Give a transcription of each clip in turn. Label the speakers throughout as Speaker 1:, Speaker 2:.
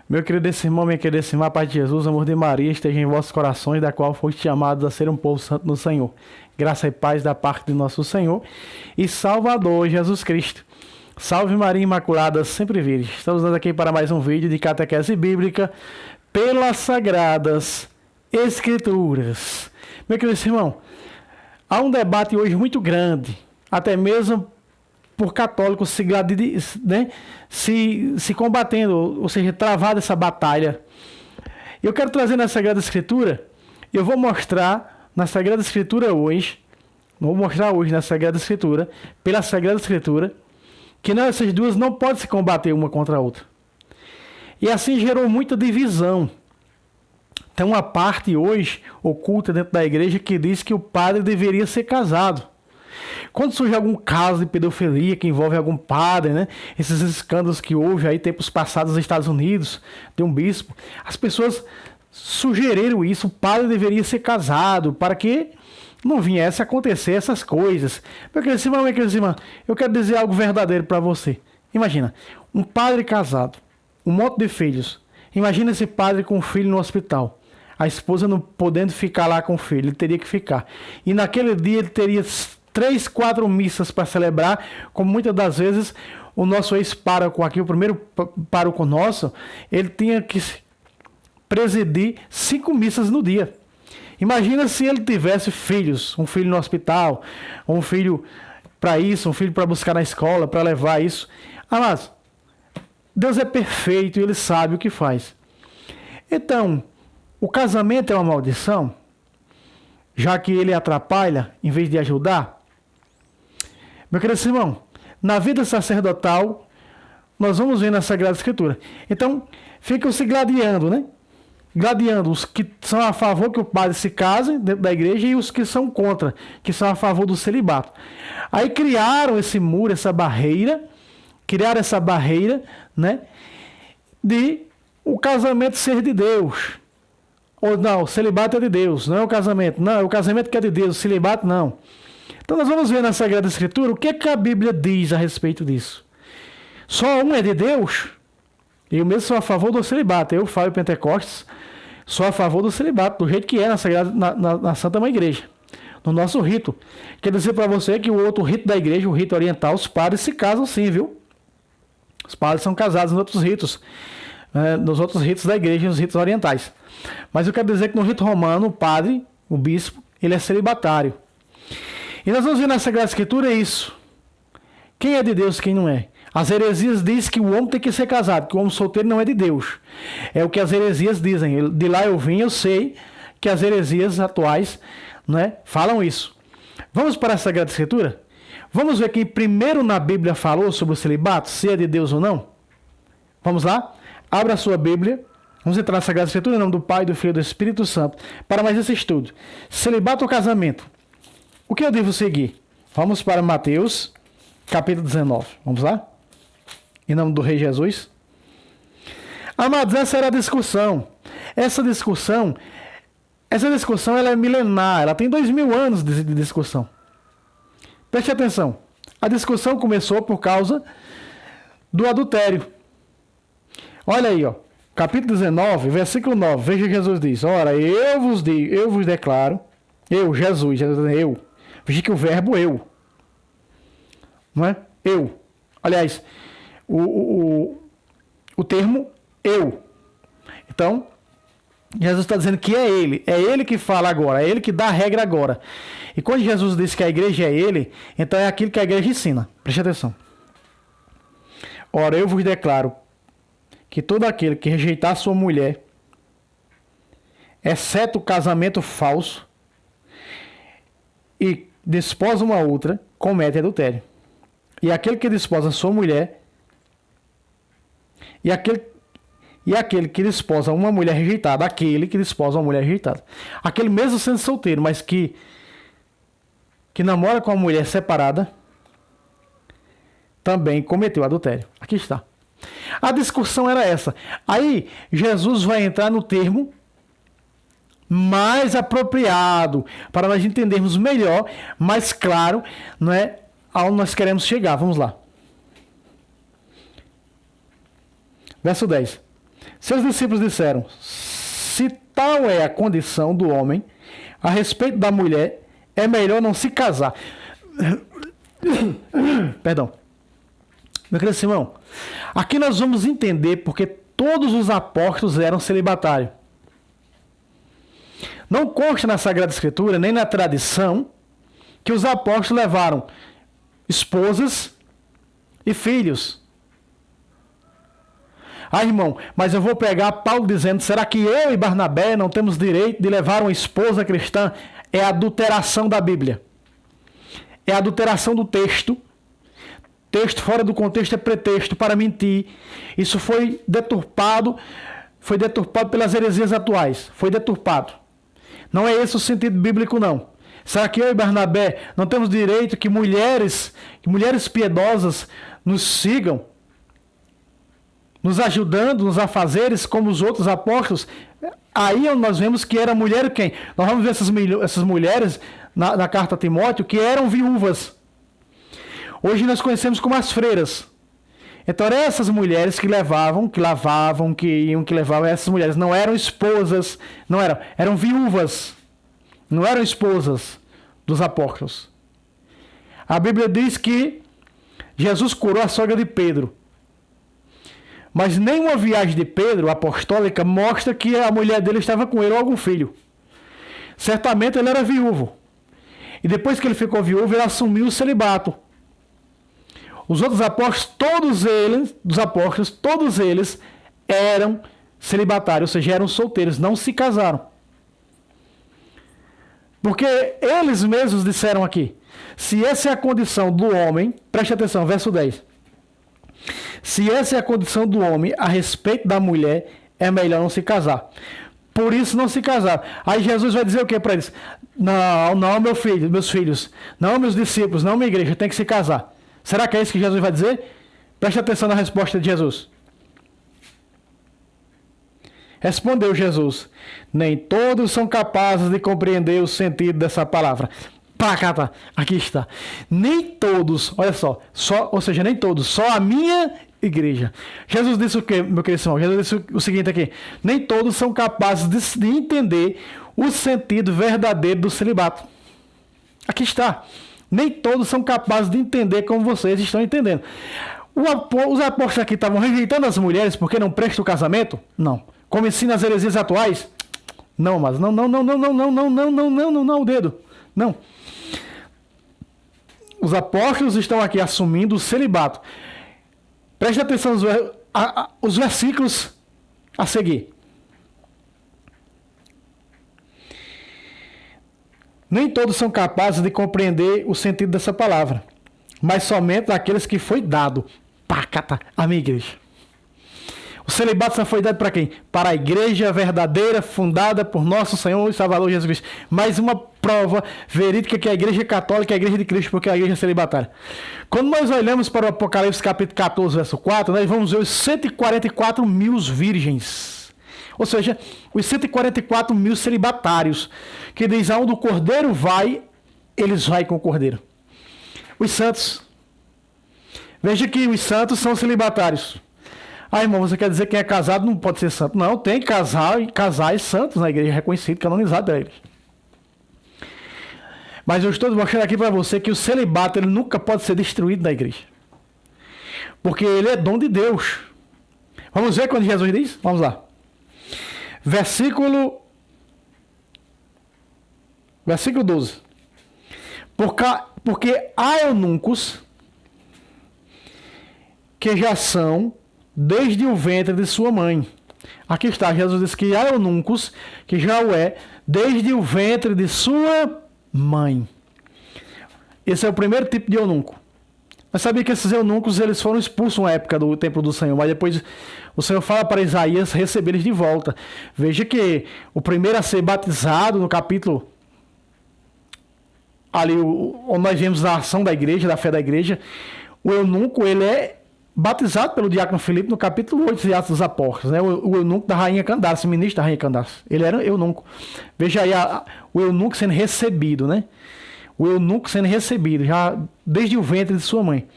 Speaker 1: Meu querido irmão, minha querida irmã, Paz de Jesus, amor de Maria, esteja em vossos corações, da qual foste chamados a ser um povo santo no Senhor. Graça e paz da parte de nosso Senhor e Salvador Jesus Cristo. Salve Maria Imaculada, sempre virgem. Estamos aqui para mais um vídeo de catequese bíblica pelas Sagradas Escrituras. Meu querido irmão, há um debate hoje muito grande, até mesmo por católicos se combatendo, ou seja, travada essa batalha. Eu quero trazer na Sagrada Escritura, eu vou mostrar na Sagrada Escritura hoje, na Sagrada Escritura, pela Sagrada Escritura, que essas duas não podem se combater uma contra a outra. E assim gerou muita divisão. Tem uma parte hoje oculta dentro da igreja que diz que o padre deveria ser casado. Quando surge algum caso de pedofilia que envolve algum padre, né? Esses escândalos que houve aí tempos passados nos Estados Unidos, de um bispo, as pessoas sugeriram isso, o padre deveria ser casado, para que não viesse a acontecer essas coisas. Meu querido irmão, eu quero dizer algo verdadeiro para você. Imagina, um padre casado, um monte de filhos. Imagina esse padre com um filho no hospital. A esposa não podendo ficar lá com o filho, ele teria que ficar. E naquele dia ele teria 3, 4 missas para celebrar, como muitas das vezes o nosso ex-pároco aqui, o primeiro pároco nosso, ele tinha que presidir 5 missas no dia. Imagina se ele tivesse filhos, um filho no hospital, um filho para isso, um filho para buscar na escola, para levar isso. Mas Deus é perfeito e ele sabe o que faz. Então, o casamento é uma maldição, já que ele atrapalha em vez de ajudar? Meu querido irmão, na vida sacerdotal, nós vamos ver na Sagrada Escritura. Então, ficam se gladiando, né? Gladiando os que são a favor que o padre se case dentro da igreja e os que são contra, que são a favor do celibato. Aí criaram esse muro, essa barreira, né? De o casamento ser de Deus. Ou não, o celibato é de Deus, não é o casamento. Não, é o casamento que é de Deus, o celibato não. Então nós vamos ver na Sagrada Escritura o que é que a Bíblia diz a respeito disso. Só um é de Deus. Eu mesmo sou a favor do celibato. Eu, Fábio Pentecostes, sou a favor do celibato, do jeito que é na Santa Mãe Igreja. No nosso rito. Quer dizer para você que o outro rito da igreja, o rito oriental, os padres se casam sim, viu? Os padres são casados nos outros ritos. Nos outros ritos da igreja, nos ritos orientais. Mas eu quero dizer que no rito romano, o padre, o bispo, ele é celibatário. E nós vamos ver na Sagrada Escritura isso. Quem é de Deus e quem não é. As heresias dizem que o homem tem que ser casado, que o homem solteiro não é de Deus. É o que as heresias dizem. De lá eu vim, eu sei que as heresias atuais, né, falam isso. Vamos para a Sagrada Escritura? Vamos ver quem primeiro na Bíblia falou sobre o celibato, se é de Deus ou não? Vamos lá? Abra a sua Bíblia. Vamos entrar na Sagrada Escritura em nome do Pai, do Filho e do Espírito Santo para mais esse estudo. Celibato ou casamento? O que eu devo seguir? Vamos para Mateus, capítulo 19. Vamos lá? Em nome do Rei Jesus. Amados, essa era a discussão. Essa discussão ela é milenar. Ela tem 2000 anos de discussão. Preste atenção. A discussão começou por causa do adultério. Olha aí, ó. Capítulo 19, versículo 9. Veja que Jesus diz: ora, eu vos declaro, Jesus, eu. Veja que o verbo eu. Não é? Eu. Aliás, o termo eu. Então, Jesus está dizendo que é ele que fala agora, é ele que dá a regra agora. E quando Jesus disse que a igreja é ele, então é aquilo que a igreja ensina. Preste atenção. Ora, eu vos declaro que todo aquele que rejeitar sua mulher, exceto o casamento falso, e desposa uma outra, comete adultério. E aquele que desposa sua mulher, e aquele que desposa uma mulher rejeitada, aquele mesmo sendo solteiro, mas que namora com uma mulher separada, também cometeu adultério. Aqui está. A discussão era essa. Aí Jesus vai entrar no termo mais apropriado para nós entendermos melhor, mais claro, não é, aonde nós queremos chegar. Vamos lá. Verso 10. Seus discípulos disseram: se tal é a condição do homem, a respeito da mulher, é melhor não se casar. Perdão. Meu querido Simão, aqui nós vamos entender porque todos os apóstolos eram celibatários. Não consta na Sagrada Escritura, nem na tradição, que os apóstolos levaram esposas e filhos. Ah, irmão, mas eu vou pegar Paulo dizendo, será que eu e Barnabé não temos direito de levar uma esposa cristã? É adulteração da Bíblia. É adulteração do texto. Texto fora do contexto é pretexto para mentir. Isso foi deturpado pelas heresias atuais. Foi deturpado. Não é esse o sentido bíblico, não. Será que eu e Barnabé não temos direito que mulheres piedosas nos sigam, nos ajudando nos afazeres como os outros apóstolos? Aí nós vemos que era mulher quem? Nós vamos ver essas mulheres na carta a Timóteo que eram viúvas. Hoje nós conhecemos como as freiras. Então eram essas mulheres que levavam, essas mulheres não eram esposas, eram viúvas. Não eram esposas dos apóstolos. A Bíblia diz que Jesus curou a sogra de Pedro. Mas nenhuma viagem de Pedro, apostólica, mostra que a mulher dele estava com ele ou algum filho. Certamente ele era viúvo. E depois que ele ficou viúvo, ele assumiu o celibato. Os outros apóstolos, todos eles eram celibatários, ou seja, eram solteiros, não se casaram. Porque eles mesmos disseram aqui, se essa é a condição do homem, preste atenção, verso 10. Se essa é a condição do homem a respeito da mulher, é melhor não se casar. Por isso não se casaram. Aí Jesus vai dizer o que para eles? Não, meus filhos, não, meus discípulos, não, minha igreja, tem que se casar. Será que é isso que Jesus vai dizer? Preste atenção na resposta de Jesus. Respondeu Jesus: nem todos são capazes de compreender o sentido dessa palavra. Pacata, aqui está. Nem todos, olha só, nem todos, só a minha igreja. Jesus disse o que, meu querido irmão? Jesus disse o seguinte aqui: nem todos são capazes de entender o sentido verdadeiro do celibato. Aqui está. Nem todos são capazes de entender como vocês estão entendendo. Os apóstolos aqui estavam rejeitando as mulheres porque não prestam o casamento? Não. Como ensina as heresias atuais? Não, mas não, o dedo. Não. Os apóstolos estão aqui assumindo o celibato. Preste atenção os versículos a seguir. Nem todos são capazes de compreender o sentido dessa palavra, mas somente aqueles que foi dado. Pacata, a minha igreja. O celibato só foi dado para quem? Para a igreja verdadeira, fundada por nosso Senhor e Salvador Jesus Cristo. Mais uma prova verídica que a igreja católica é a igreja de Cristo, porque é a igreja celibatária. Quando nós olhamos para o Apocalipse capítulo 14, verso 4, nós vamos ver os 144 mil virgens. Ou seja, os 144 mil celibatários, que diz aonde o cordeiro vai, eles vão com o cordeiro. Os santos. Veja que os santos são celibatários. Ah, irmão, você quer dizer que quem é casado não pode ser santo? Não, tem casais santos na igreja, reconhecido, canonizado pela igreja. Mas eu estou mostrando aqui para você que o celibato ele nunca pode ser destruído na igreja. Porque ele é dom de Deus. Vamos ver quando Jesus diz? Vamos lá. Versículo 12. Porque há eunucos que já são desde o ventre de sua mãe. Aqui está, Jesus diz que há eunucos que já o é desde o ventre de sua mãe. Esse é o primeiro tipo de eunuco. Mas sabia que esses eunucos eles foram expulsos na época do templo do Senhor, mas depois o Senhor fala para Isaías receber eles de volta. Veja que o primeiro a ser batizado no capítulo ali onde nós vemos a ação da igreja, da fé da igreja, o eunuco ele é batizado pelo diácono Filipe no capítulo 8 de Atos dos Apóstolos, né? O eunuco da rainha Candace, ministro da rainha Candace. Ele era eunuco. Veja aí o eunuco sendo recebido, né? O eunuco sendo recebido, já desde o ventre de sua mãe.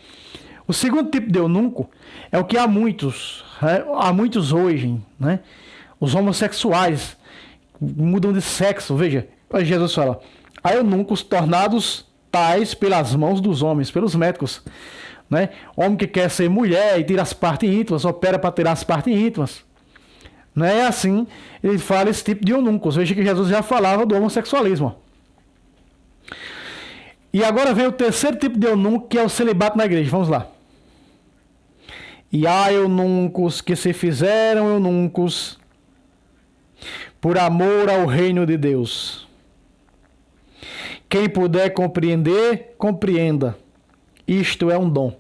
Speaker 1: O segundo tipo de eunuco é o que há muitos Há muitos hoje, né? Os homossexuais mudam de sexo. Veja, Jesus fala: há eunucos tornados tais pelas mãos dos homens, pelos médicos, né? Homem que quer ser mulher e tira as partes íntimas, opera para tirar as partes íntimas. Não é assim, ele fala esse tipo de eunucos. Veja que Jesus já falava do homossexualismo. E agora vem o terceiro tipo de eunuco, que é o celibato na igreja. Vamos lá. E há eunucos que se fizeram eunucos por amor ao reino de Deus. Quem puder compreender, compreenda. Isto é um dom.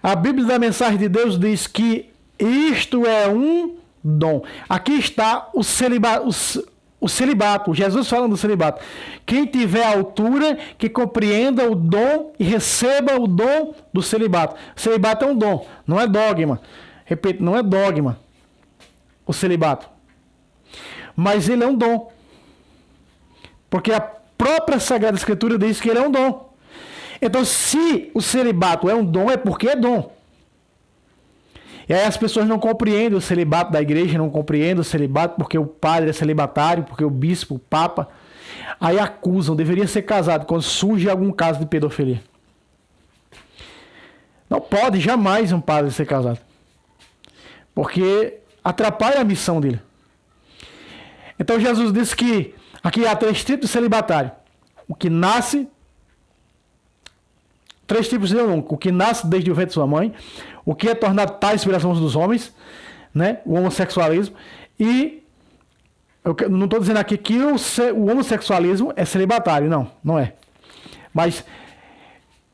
Speaker 1: A Bíblia da Mensagem de Deus diz que isto é um dom. Aqui está o celibato. Jesus falando do celibato. Quem tiver altura, que compreenda o dom e receba o dom do celibato. O celibato é um dom, não é dogma. Repito, não é dogma o celibato. Mas ele é um dom. Porque a própria Sagrada Escritura diz que ele é um dom. Então, se o celibato é um dom, é porque é dom. E aí as pessoas não compreendem o celibato da igreja, não compreendem o celibato porque o padre é celibatário, porque o bispo, o papa. Aí acusam, deveria ser casado quando surge algum caso de pedofilia. Não pode jamais um padre ser casado. Porque atrapalha a missão dele. Então Jesus disse que aqui há 3 tipos de celibatário. O que nasce... 3 tipos de eunuco. O que nasce desde o ventre de sua mãe, o que é tornado tais pelas mãos dos homens, né? O homossexualismo. E eu não estou dizendo aqui que o homossexualismo é celibatário, não é. Mas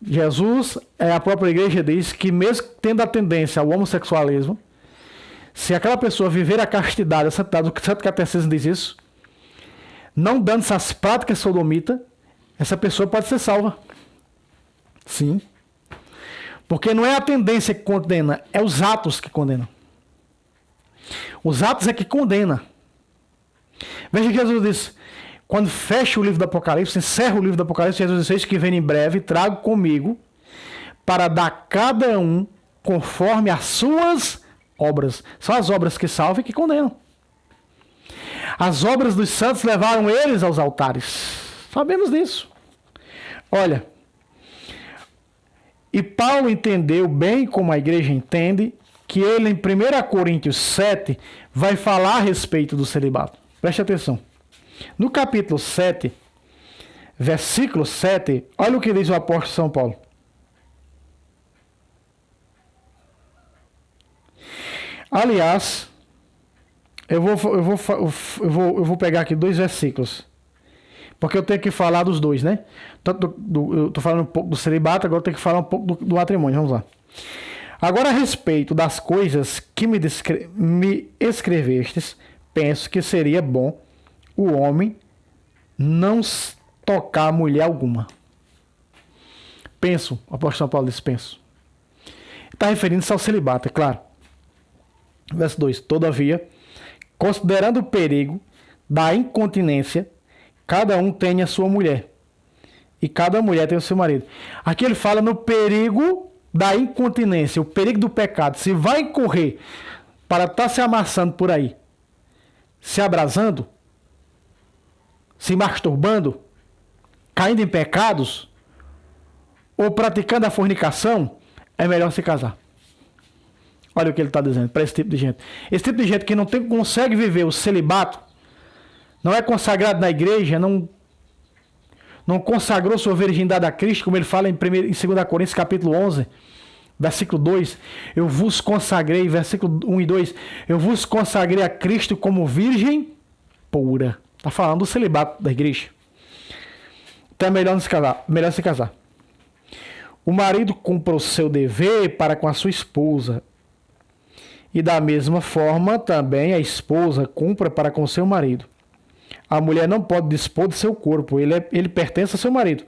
Speaker 1: Jesus, a própria igreja diz que mesmo tendo a tendência ao homossexualismo, se aquela pessoa viver a castidade, a santidade, o Santo Catecismo diz isso, não dando essas práticas sodomitas, essa pessoa pode ser salva. Sim. Porque não é a tendência que condena, é os atos que condenam. Os atos é que condena. Veja que Jesus disse, quando fecha o livro do Apocalipse, encerra o livro do Apocalipse, Jesus disse: eis que vem em breve, trago comigo para dar a cada um conforme as suas obras. São as obras que salvam e que condenam. As obras dos santos levaram eles aos altares. Sabemos disso. Olha, e Paulo entendeu bem, como a igreja entende, que ele em 1 Coríntios 7 vai falar a respeito do celibato. Preste atenção. No capítulo 7, versículo 7, olha o que diz o apóstolo São Paulo. Aliás, eu vou pegar aqui 2 versículos, porque eu tenho que falar dos 2, né? Eu estou falando um pouco do celibato, agora eu tenho que falar um pouco do matrimônio. Vamos lá. Agora, a respeito das coisas que me escrevestes, penso que seria bom o homem não tocar mulher alguma. Penso, o apóstolo São Paulo diz, penso. Está referindo-se ao celibato, é claro. Verso 2. Todavia, considerando o perigo da incontinência, cada um tem a sua mulher, e cada mulher tem o seu marido. Aqui ele fala no perigo da incontinência, o perigo do pecado. Se vai incorrer para estar se amassando por aí, se abrasando, se masturbando, caindo em pecados, ou praticando a fornicação, é melhor se casar. Olha o que ele está dizendo para esse tipo de gente. Esse tipo de gente que não consegue viver o celibato, não é consagrado na igreja, não consagrou sua virgindade a Cristo, como ele fala em 2 Coríntios capítulo 11, versículo 2. Eu vos consagrei, versículo 1 e 2. Eu vos consagrei a Cristo como virgem pura. Está falando do celibato da igreja. Então é melhor se casar. O marido cumpra o seu dever para com a sua esposa. E da mesma forma também a esposa cumpra para com o seu marido. A mulher não pode dispor de seu corpo, ele pertence ao seu marido.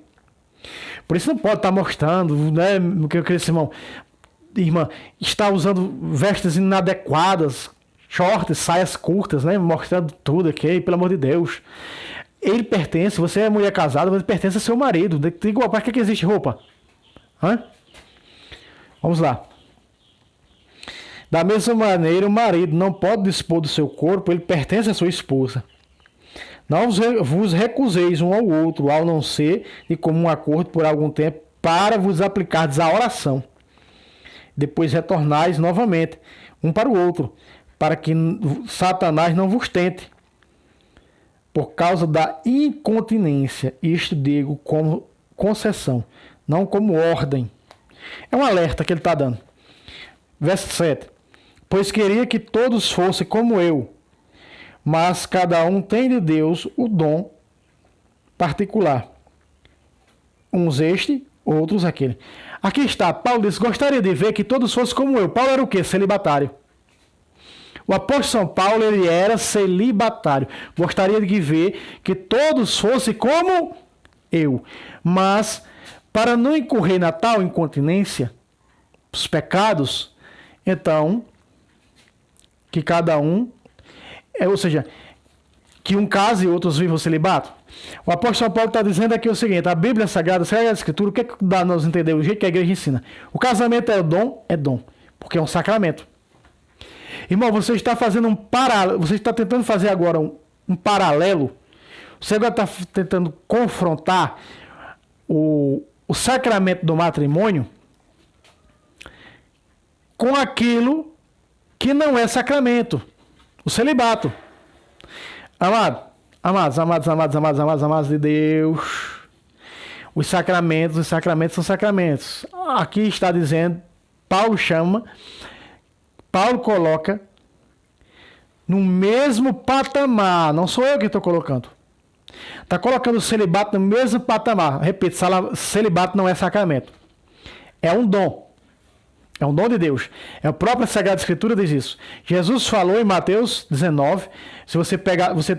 Speaker 1: Por isso não pode estar mostrando, né, que esse irmã está usando vestes inadequadas, shorts, saias curtas, né, mostrando tudo aqui, pelo amor de Deus. Ele pertence, você é mulher casada, você pertence ao seu marido. Igual, para que existe roupa? Hã? Vamos lá. Da mesma maneira, o marido não pode dispor do seu corpo, ele pertence à sua esposa. Não vos recuseis um ao outro, ao não ser de comum acordo por algum tempo, para vos aplicardes à oração. Depois retornais novamente, um para o outro, para que Satanás não vos tente, por causa da incontinência. Isto digo como concessão, não como ordem. É um alerta que ele está dando. Verso 7. Pois queria que todos fossem como eu, mas cada um tem de Deus o dom particular. Uns este, outros aquele. Aqui está, Paulo disse, gostaria de ver que todos fossem como eu. Paulo era o quê? Celibatário. O apóstolo São Paulo, ele era celibatário. Gostaria de ver que todos fossem como eu. Mas, para não incorrer na tal incontinência, os pecados, então, que cada um, ou seja, que um case e outros vivam o celibato. O apóstolo São Paulo está dizendo aqui o seguinte, a Bíblia Sagrada, a Sagrada Escritura, o que dá a nós entender? O jeito que a igreja ensina. O casamento é dom, porque é um sacramento. Irmão, você está fazendo você está tentando fazer agora um paralelo, você agora está tentando confrontar o sacramento do matrimônio com aquilo que não é sacramento, o celibato. Amados de Deus, os sacramentos são sacramentos. Aqui está dizendo, Paulo coloca no mesmo patamar, não sou eu que estou colocando. Está colocando o celibato no mesmo patamar. Repito, celibato não é sacramento. É um dom. É um dom de Deus. A própria Sagrada Escritura diz isso. Jesus falou em Mateus 19, se você pegar, você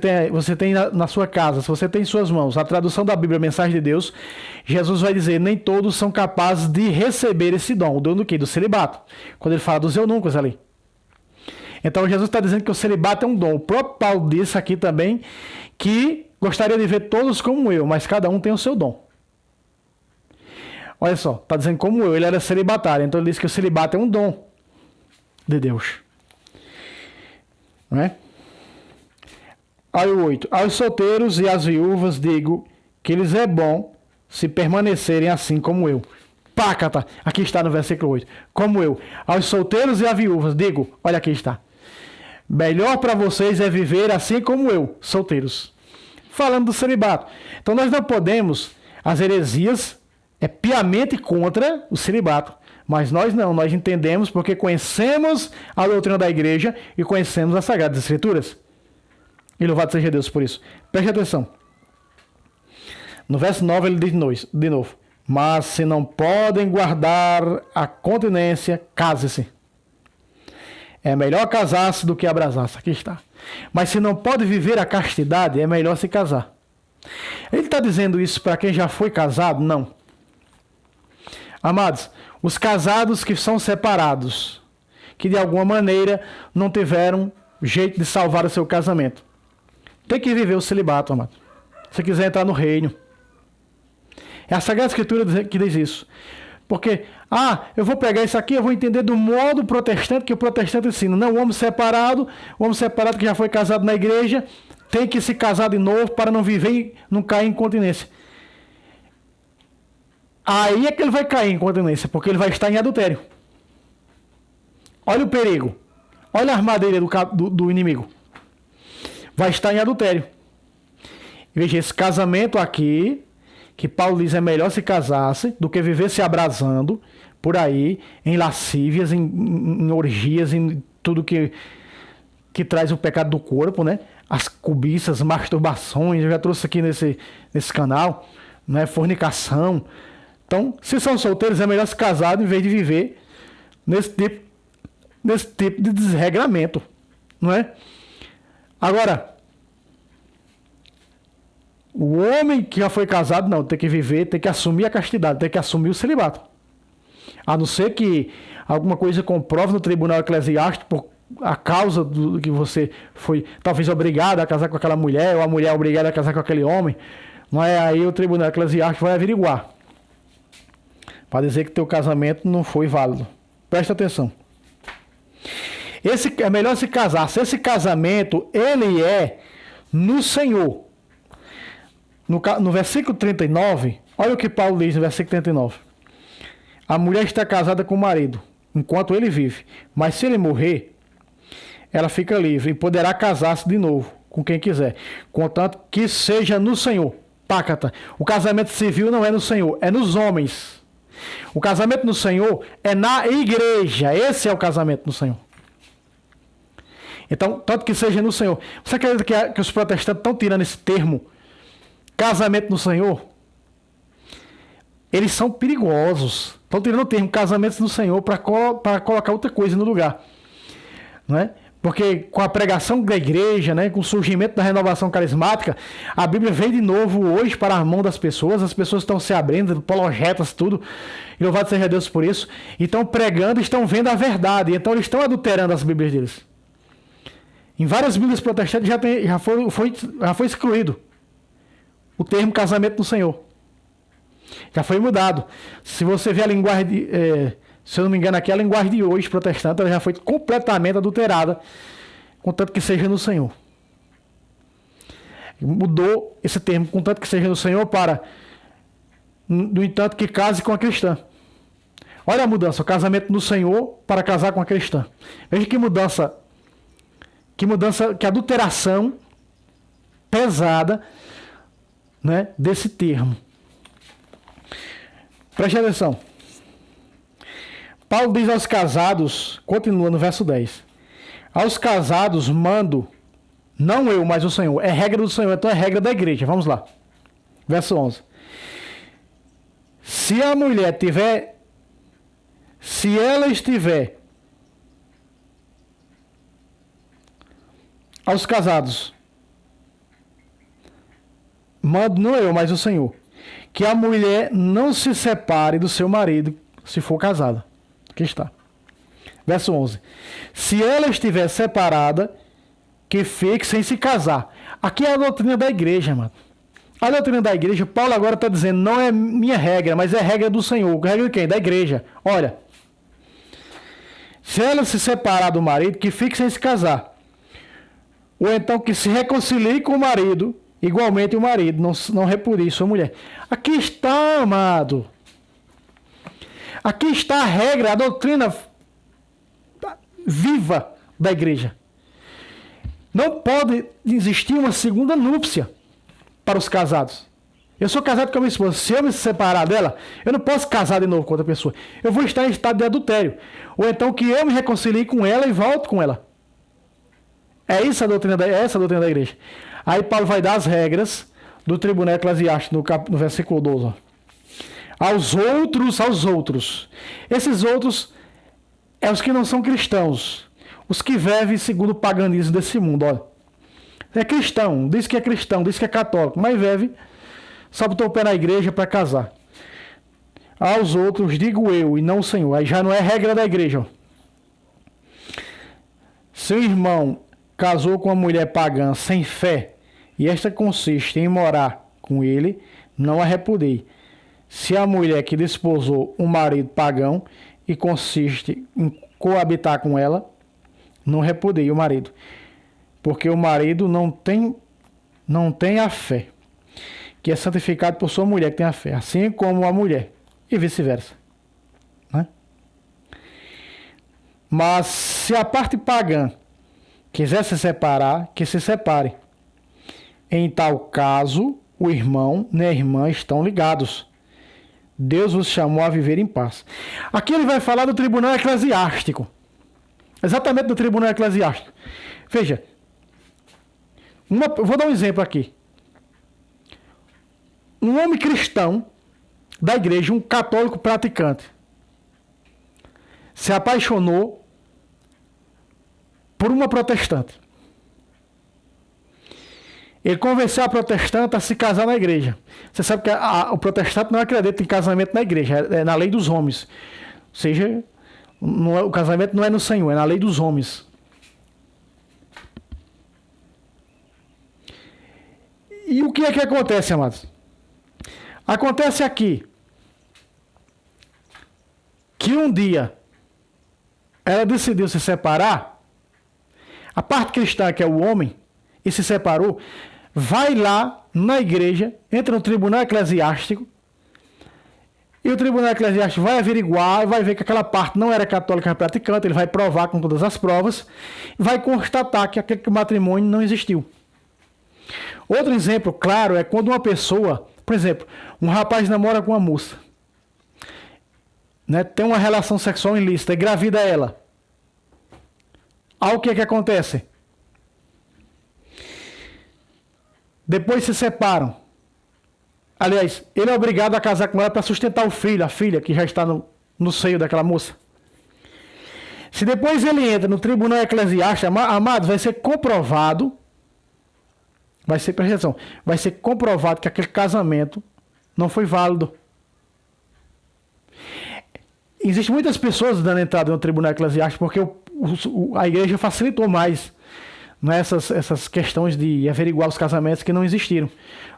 Speaker 1: tem na sua casa, se você tem em suas mãos a tradução da Bíblia, a mensagem de Deus, Jesus vai dizer, nem todos são capazes de receber esse dom. O dom do quê? Do celibato. Quando ele fala dos eunucos ali. Então Jesus está dizendo que o celibato é um dom. O próprio Paulo disse aqui também que gostaria de ver todos como eu, mas cada um tem o seu dom. Olha só, está dizendo como eu, ele era celibatário, então ele disse que o celibato é um dom de Deus. Não é? Aí o 8. Aos solteiros e às viúvas digo que lhes é bom se permanecerem assim como eu. Pácata, aqui está no versículo 8. Como eu. Aos solteiros e às viúvas digo, olha aqui está. Melhor para vocês é viver assim como eu, solteiros. Falando do celibato. Então nós não podemos, as heresias é piamente contra o celibato. Mas nós não, nós entendemos porque conhecemos a doutrina da igreja e conhecemos as Sagradas Escrituras. E louvado seja Deus por isso. Preste atenção. No verso 9 ele diz de novo. Mas se não podem guardar a continência, case-se. É melhor casar-se do que abrasar-se. Aqui está. Mas se não pode viver a castidade, é melhor se casar. Ele está dizendo isso para quem já foi casado? Não. Amados, os casados que são separados, que de alguma maneira não tiveram jeito de salvar o seu casamento, tem que viver o celibato, amado. Se quiser entrar no reino. É a Sagrada Escritura que diz isso. Porque, eu vou pegar isso aqui, eu vou entender do modo protestante que o protestante ensina. Não, o homem separado que já foi casado na igreja, tem que se casar de novo para não viver, não cair em incontinência. Aí é que ele vai cair em incontinência, porque ele vai estar em adultério. Olha o perigo. Olha a armadilha do inimigo. Vai estar em adultério. Veja, esse casamento aqui, que Paulo diz é melhor se casasse do que viver se abrasando por aí, em lascívias, em orgias, em tudo que traz o pecado do corpo, né? As cobiças, masturbações, eu já trouxe aqui nesse canal, né? Fornicação. Então, se são solteiros, é melhor se casar em vez de viver nesse tipo de desregramento, não é? Agora, o homem que já foi casado, não, tem que viver, tem que assumir a castidade, tem que assumir o celibato. A não ser que alguma coisa comprove no tribunal eclesiástico por a causa do que você foi talvez obrigado a casar com aquela mulher, ou a mulher obrigada a casar com aquele homem, não é? Aí o tribunal eclesiástico vai averiguar para dizer que teu casamento não foi válido. Presta atenção. É melhor se casar. Se esse casamento, ele é no Senhor. No versículo 39, olha o que Paulo diz no versículo 39. A mulher está casada com o marido, enquanto ele vive. Mas se ele morrer, ela fica livre e poderá casar-se de novo com quem quiser, contanto que seja no Senhor. Pácata. O casamento civil não é no Senhor, é nos homens. O casamento no Senhor é na igreja. Esse é o casamento no Senhor. Então, tanto que seja no Senhor. Você acredita que os protestantes estão tirando esse termo, casamento no Senhor? Eles são perigosos. Estão tirando o termo casamento no Senhor para colocar outra coisa no lugar. Não é? Porque com a pregação da igreja, né, com o surgimento da renovação carismática, a Bíblia vem de novo hoje para a mão das pessoas. As pessoas estão se abrindo, apologetas, tudo. E louvado seja Deus por isso. E estão pregando, estão vendo a verdade. Então eles estão adulterando as Bíblias deles. Em várias Bíblias protestantes já foi excluído o termo casamento no Senhor. Já foi mudado. Se você vê a linguagem, se eu não me engano aqui, a linguagem de hoje protestante, ela já foi completamente adulterada, contanto que seja no Senhor. Mudou esse termo, contanto que seja no Senhor, para, no entanto, que case com a cristã. Olha a mudança, o casamento no Senhor para casar com a cristã. Veja que mudança, que adulteração pesada, né, desse termo. Preste atenção. Paulo diz aos casados, continua no verso 10. Aos casados mando, não eu, mas o Senhor. É regra do Senhor, então é regra da igreja. Vamos lá. Verso 11. Se ela estiver aos casados, mando não eu, mas o Senhor, que a mulher não se separe do seu marido se for casada. Aqui está. Verso 11. Se ela estiver separada, que fique sem se casar. Aqui é a doutrina da igreja, mano. A doutrina da igreja, Paulo agora está dizendo, não é minha regra, mas é regra do Senhor. Regra de quem? Da igreja. Olha. Se ela se separar do marido, que fique sem se casar. Ou então que se reconcilie com o marido, igualmente o marido não repudie sua mulher. Aqui está, amado. Aqui está a regra, a doutrina viva da igreja. Não pode existir uma segunda núpcia para os casados. Eu sou casado com a minha esposa. Se eu me separar dela, eu não posso casar de novo com outra pessoa. Eu vou estar em estado de adultério. Ou então que eu me reconcilie com ela e volto com ela. É essa a doutrina da igreja. Aí Paulo vai dar as regras do tribunal eclesiástico no versículo 12. Ó. Aos outros. Esses outros é os que não são cristãos. Os que vivem segundo o paganismo desse mundo. Olha. É cristão, diz que é cristão, diz que é católico, mas vive, só botou o pé na igreja para casar. Aos outros digo eu e não o Senhor. Aí já não é regra da igreja. Ó. Seu irmão casou com uma mulher pagã sem fé, e esta consiste em morar com ele, não a repudie. Se a mulher que desposou um marido pagão e consiste em coabitar com ela, não repudie o marido, porque o marido não tem a fé, que é santificado por sua mulher que tem a fé, assim como a mulher, e vice-versa. Né? Mas se a parte pagã quiser se separar, que se separe. Em tal caso, o irmão nem a irmã estão ligados. Deus os chamou a viver em paz. Aqui ele vai falar do tribunal eclesiástico. Exatamente do tribunal eclesiástico. Veja. Vou dar um exemplo aqui. Um homem cristão da igreja, um católico praticante, se apaixonou por uma protestante. Ele convenceu a protestante a se casar na igreja. Você sabe que o protestante não acredita em casamento na igreja, é na lei dos homens. Ou seja, o casamento não é no Senhor, é na lei dos homens. E o que é que acontece, amados? Acontece aqui que um dia ela decidiu se separar A parte cristã, que é o homem, e se separou, vai lá na igreja, entra no tribunal eclesiástico, e o tribunal eclesiástico vai averiguar, vai ver que aquela parte não era católica praticante, ele vai provar com todas as provas, vai constatar que aquele matrimônio não existiu. Outro exemplo claro é quando uma pessoa, por exemplo, um rapaz namora com uma moça, né, tem uma relação sexual ilícita, engravida ela. Aí o que é que acontece? Depois se separam. Aliás, ele é obrigado a casar com ela para sustentar o filho, a filha, que já está no seio daquela moça. Se depois ele entra no tribunal eclesiástico, amado, vai ser comprovado, presta atenção, vai ser comprovado que aquele casamento não foi válido. Existem muitas pessoas dando entrada no tribunal eclesiástico porque a igreja facilitou mais, né, essas questões de averiguar os casamentos que não existiram,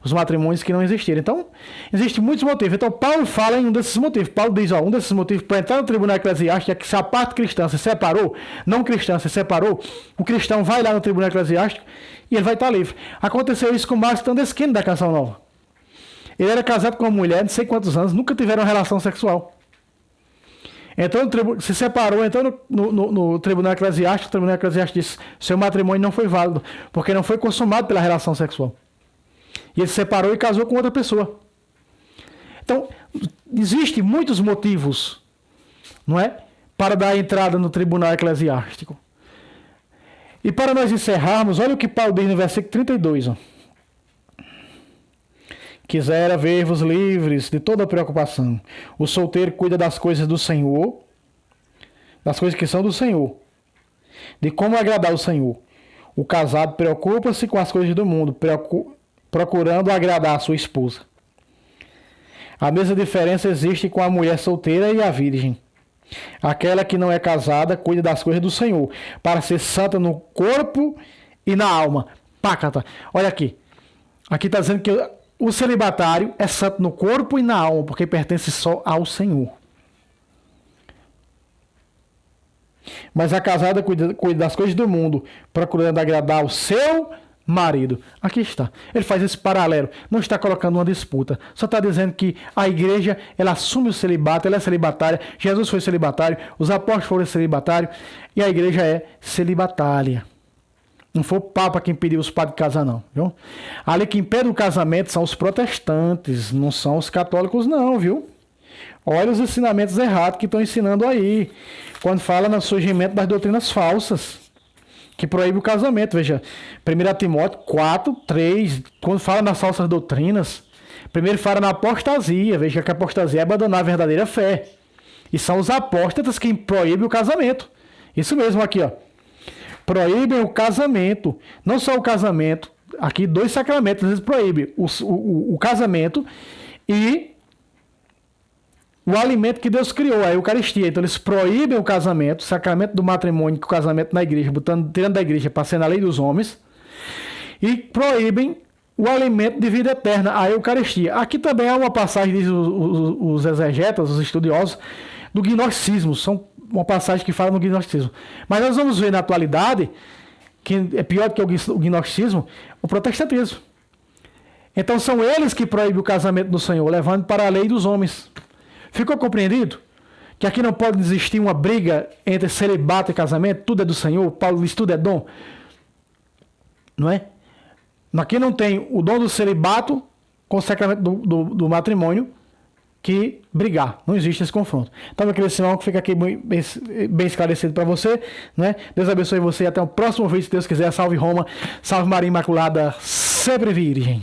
Speaker 1: os matrimônios que não existiram. Então, existem muitos motivos. Então, Paulo fala em um desses motivos. Paulo diz, um desses motivos para entrar no tribunal eclesiástico é que se a parte cristã se separou, não cristã se separou, o cristão vai lá no tribunal eclesiástico e ele vai estar livre. Aconteceu isso com Márcio Tandeskine da Canção Nova. Ele era casado com uma mulher de não sei quantos anos, nunca tiveram relação sexual. Então, se separou, entrou no tribunal eclesiástico, o tribunal eclesiástico disse, seu matrimônio não foi válido, porque não foi consumado pela relação sexual. E ele se separou e casou com outra pessoa. Então, existem muitos motivos, não é, para dar entrada no tribunal eclesiástico. E para nós encerrarmos, olha o que Paulo diz no versículo 32. Ó. Quisera ver-vos livres de toda preocupação. O solteiro cuida das coisas do Senhor, das coisas que são do Senhor, de como agradar o Senhor. O casado preocupa-se com as coisas do mundo, procurando agradar a sua esposa. A mesma diferença existe com a mulher solteira e a virgem. Aquela que não é casada cuida das coisas do Senhor, para ser santa no corpo e na alma. Pácata. Olha aqui. Aqui está dizendo que o celibatário é santo no corpo e na alma, porque pertence só ao Senhor. Mas a casada cuida das coisas do mundo, procurando agradar o seu marido. Aqui está. Ele faz esse paralelo. Não está colocando uma disputa. Só está dizendo que a igreja, ela assume o celibato, ela é celibatária. Jesus foi celibatário, os apóstolos foram celibatários, e a igreja é celibatária. Não foi o Papa quem pediu os padres casar, não. Viu? Ali quem pede o casamento são os protestantes, não são os católicos, não, viu? Olha os ensinamentos errados que estão ensinando aí. Quando fala no surgimento das doutrinas falsas, que proíbe o casamento. Veja, 1 Timóteo 4, 3, quando fala nas falsas doutrinas, primeiro fala na apostasia. Veja que a apostasia é abandonar a verdadeira fé. E são os apóstatas que proíbem o casamento. Isso mesmo aqui, ó. Proíbem o casamento, não só o casamento, aqui 2 sacramentos, eles proíbem o casamento e o alimento que Deus criou, a Eucaristia. Então eles proíbem o casamento, o sacramento do matrimônio, que o casamento na igreja, tirando da igreja para ser na lei dos homens, e proíbem o alimento de vida eterna, a Eucaristia. Aqui também há uma passagem, diz os exegetas, os estudiosos, do gnosticismo, são uma passagem que fala no gnosticismo. Mas nós vamos ver na atualidade, que é pior do que o gnosticismo, o protestantismo. Então são eles que proíbem o casamento do Senhor, levando para a lei dos homens. Ficou compreendido? Que aqui não pode existir uma briga entre celibato e casamento, tudo é do Senhor, Paulo diz tudo é dom. Não é? Aqui não tem o dom do celibato com o sacramento do matrimônio, que brigar. Não existe esse confronto. Então, meu querido Simão, que fica aqui bem esclarecido para você, né? Deus abençoe você e até o próximo vídeo, se Deus quiser. Salve Roma, salve Maria Imaculada, sempre virgem.